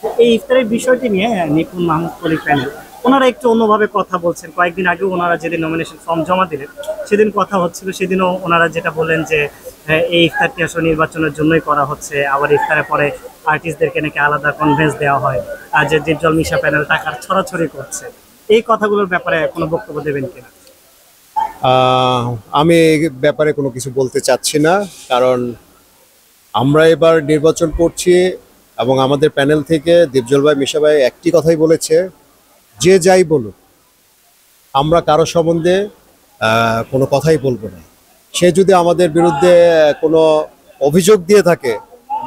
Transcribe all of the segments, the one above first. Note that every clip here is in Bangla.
এই ইফতারের বিষয়টি নিয়ে নিপুণ মাহমুদ কলি প্যানেল ওনারা একটু অন্যভাবে কথা বলছেন। কয়েকদিন আগেও ওনারা যেদিন নমিনেশন ফর্ম জমা দিলেন সেদিন কথা হচ্ছিল, সেদিনও ওনারা যেটা বললেন যে এই ইফতারটি আসলে নির্বাচনের জন্যই করা হচ্ছে। আবার ইফতারের পরে আর্টিস্টদেরকে নাকি আলাদা কনভেন্স দেওয়া হয়, আর যে ডিপজল মিশা প্যানেল টাকার ছড়াছড়ি করছে। এই কথাগুলোর ব্যাপারে কোনো বক্তব্য দেবেন কিনা? আহ, আমি এই ব্যাপারে কোনো কিছু বলতে চাচ্ছি না, কারণ আমরা এবার নির্বাচন করছি এবং আমাদের প্যানেল থেকে দীপজল ভাই, মিশা ভাই একটি কথাই বলেছে, যে যাই বলুক আমরা কারো সম্বন্ধে কোনো কথাই বলবো না। সে যদি আমাদের বিরুদ্ধে কোনো অভিযোগ দিয়ে থাকে,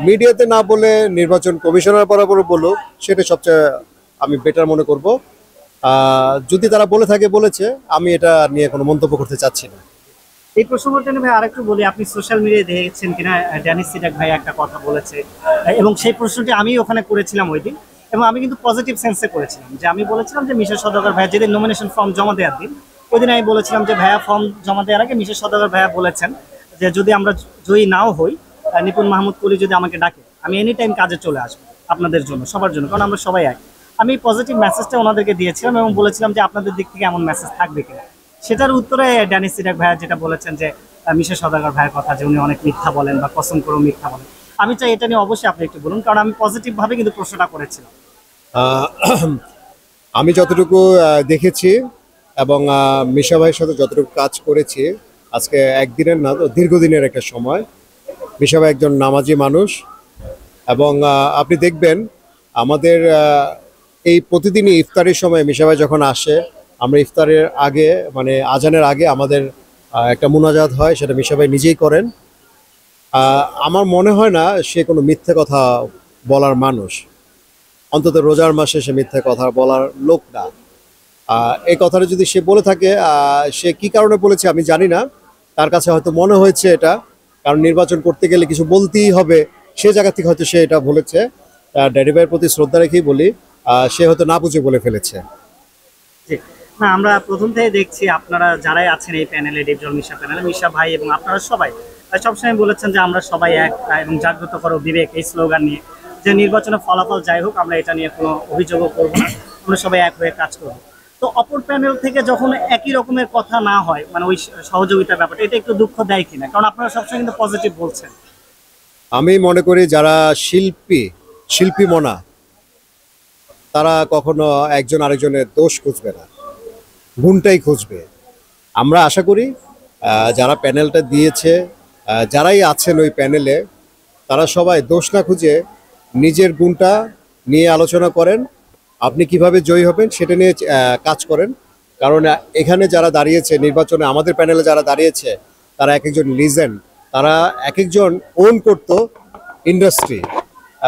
মিডিয়াতে না বলে নির্বাচন কমিশনার বরাবর বলুক, সেটা সবচেয়ে আমি বেটার মনে করব। যদি তারা বলে থাকে, বলেছে, আমি এটা নিয়ে কোনো মন্তব্য করতে চাচ্ছি না। এই প্রসঙ্গটা নিয়ে ভাই আরেকটু বলি, আপনি সোশ্যাল মিডিয়ায় দেখেছেন কিনা ড্যানিস সিডাক ভাই একটা কথা বলেছে, এবং সেই প্রশ্নটি আমি ওখানে করেছিলাম ওই দিন। এবং আমি কিন্তু পজিটিভ সেন্সে করেছিলাম, যে আমি বলেছিলাম যে মিশা সওদাগর ভাইয়া যেদিন নমিনেশন ফর্ম জমা দেওয়ার দিন, ওই দিন আমি বলেছিলাম যে ভাইয়া ফর্ম জমা দেওয়ার আগে মিশা সওদাগর ভাইয়া বলেছেন যে যদি আমরা জয়ী নাও হই, নিপুণ মাহমুদ কলি যদি আমাকে ডাকে, আমি এনি টাইম কাজে চলে আসবো আপনাদের জন্য, সবার জন্য, কারণ আমরা সবাই এক। আমি পজিটিভ মেসেজটা ওনাদেরকে দিয়েছিলাম এবং বলেছিলাম যে আপনাদের দিক থেকে এমন মেসেজ থাকবে কিনা। সেটার উত্তরে ড্যানিস সিডাক ভাইয়া যেটা বলেছেন যে মিশা সওদাগর ভাইয়ের কথা, যে উনি অনেক মিথ্যা বলেন বা কসম করেও মিথ্যা বলেন। আমি চাই এটা নিয়ে অবশ্যই আপনি একটু বলুন, কারণ আমি পজিটিভ ভাবে কিন্তু প্রশ্নটা করেছিলাম। আহ, আমি যতটুকু দেখেছি এবং মিশা ভাইয়ের সাথে যতটুকু কাজ করেছি, আজকে একদিনের না, তো দীর্ঘদিনের একটা সময়। মিশা ভাই একজন নামাজি মানুষ এবং আপনি দেখবেন আমাদের এই প্রতিদিনই ইফতারের সময় মিশা ভাই যখন আসে, আমরা ইফতারের আগে, মানে আজানের আগে আমাদের একটা মুনাজাত হয়, সেটা মিশা ভাই নিজেই করেন। আমার মনে হয় না সে কোনো মিথ্যে কথা বলার মানুষ, অন্তত রোজার মাসে সে মিথ্যে কথা বলার লোক না। এই কথাটা যদি সে বলে থাকে, সে কি কারণে বলেছে আমি জানি না। তার কাছে হয়তো মনে হয়েছে এটা, কারণ নির্বাচন করতে গেলে কিছু বলতেই হবে, সে জায়গা থেকে হয়তো সে এটা বলেছে। ড্যাডি ভাইয়ের প্রতি শ্রদ্ধা রেখেই বলি, সে হয়তো না বুঝে বলে ফেলেছে। জি। না, আমরা প্রথম থেকে দেখছি আপনারা যারাই আছেন এই প্যানেলে, ডিপজল মিশা প্যানেলে, মিশা ভাই এবং আপনারা সবাই সবসময় বলেছেন যে আমরা সবাই এক, এবং জাগ্রত করো বিবেক, এই স্লোগান নিয়ে, যে নির্বাচনের ফলাফল যাই হোক আমরা এটা নিয়ে কোনো অভিযোগও করবো না, আমরা সবাই এক হয়ে কাজ করবো। তো অপর প্যানেল থেকে যখন একই রকমের কথা না হয়, মানে ওই সহযোগিতার ব্যাপারটা, এটা একটু দুঃখ দেয় কিনা? কারণ আপনারা সবসময় কিন্তু পজিটিভ বলছেন। আমি মনে করি যারা শিল্পী মনা, তারা কখনো একজন আরেকজনের দোষ খুঁজবে না, গুণটাই খুঁজবে। আমরা আশা করি যারা প্যানেলটা দিয়েছে, যারাই আছেন ওই প্যানেলে, তারা সবাই দোষ না খুঁজে নিজের গুণটা নিয়ে আলোচনা করেন। আপনি কিভাবে জয়ী হবেন সেটা নিয়ে কাজ করেন। কারণ এখানে যারা দাঁড়িয়েছে নির্বাচনে, আমাদের প্যানেলে যারা দাঁড়িয়েছে, তারা এক একজন লিজেন্ড, তারা এক একজন ওন করত ইন্ডাস্ট্রি।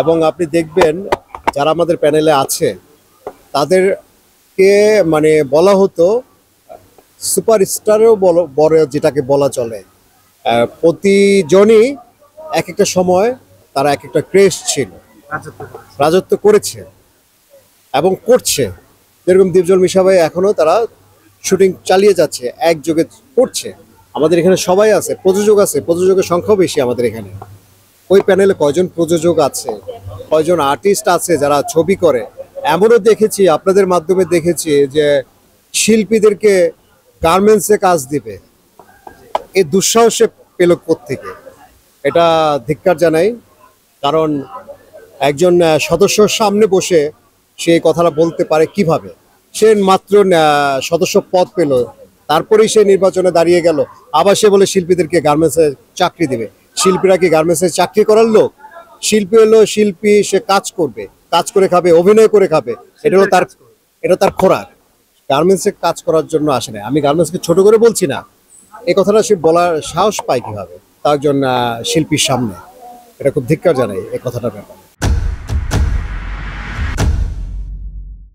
এবং আপনি দেখবেন যারা আমাদের প্যানেলে আছে, তাদেরকে মানে বলা হতো সুপারস্টারও বড়, যেটাকে বলা চলে। প্রতিজনই এক একটা সময় তারা এক একটা ক্রেজ ছিল, রাজত্ব করে। রাজত্ব করেছে এবং করছে। যেরকম দীপজল মিশা ভাই, এখনো তারা শুটিং চালিয়ে যাচ্ছে, একযোগে করছে। আমাদের এখানে সবাই আছে, প্রযোজক আছে, প্রযোজকের সংখ্যাও বেশি আমাদের এখানে। ওই প্যানেলে কয়জন প্রযোজক আছে, কয়জন আর্টিস্ট আছে যারা ছবি করে। এমনও দেখেছি, আপনাদের মাধ্যমে দেখেছি, যে শিল্পীদেরকে গার্মেন্টসে কাজ দিবে। এই দুঃসাহসে পেল কোত্থেকে? এটা ধিক্কার জানাই। কারণ একজন সদস্যর সামনে বসে সে এই কথাটা বলতে পারে কিভাবে? সে মাত্র সদস্য পদ পেল, তারপরেই সে নির্বাচনে দাঁড়িয়ে গেল, আবার সে বলে শিল্পীদেরকে গার্মেন্টসে চাকরি দিবে। শিল্পীরা কি গার্মেন্টসে চাকরি করার লোক? শিল্পী হলো শিল্পী, সে কাজ করবে, কাজ করে খাবে, অভিনয় করে খাবে, এটা তার খোরাক। গার্মেন্টসে কাজ করার জন্য আসে না। আমি গার্মেন্টসকে ছোট করে বলছি না, এই কথাটা সে বলার সাহস পায় কিভাবে তার একজন শিল্পীর সামনে? এটা খুব ধিক্কার জানাই এই কথাটার ব্যাপারে।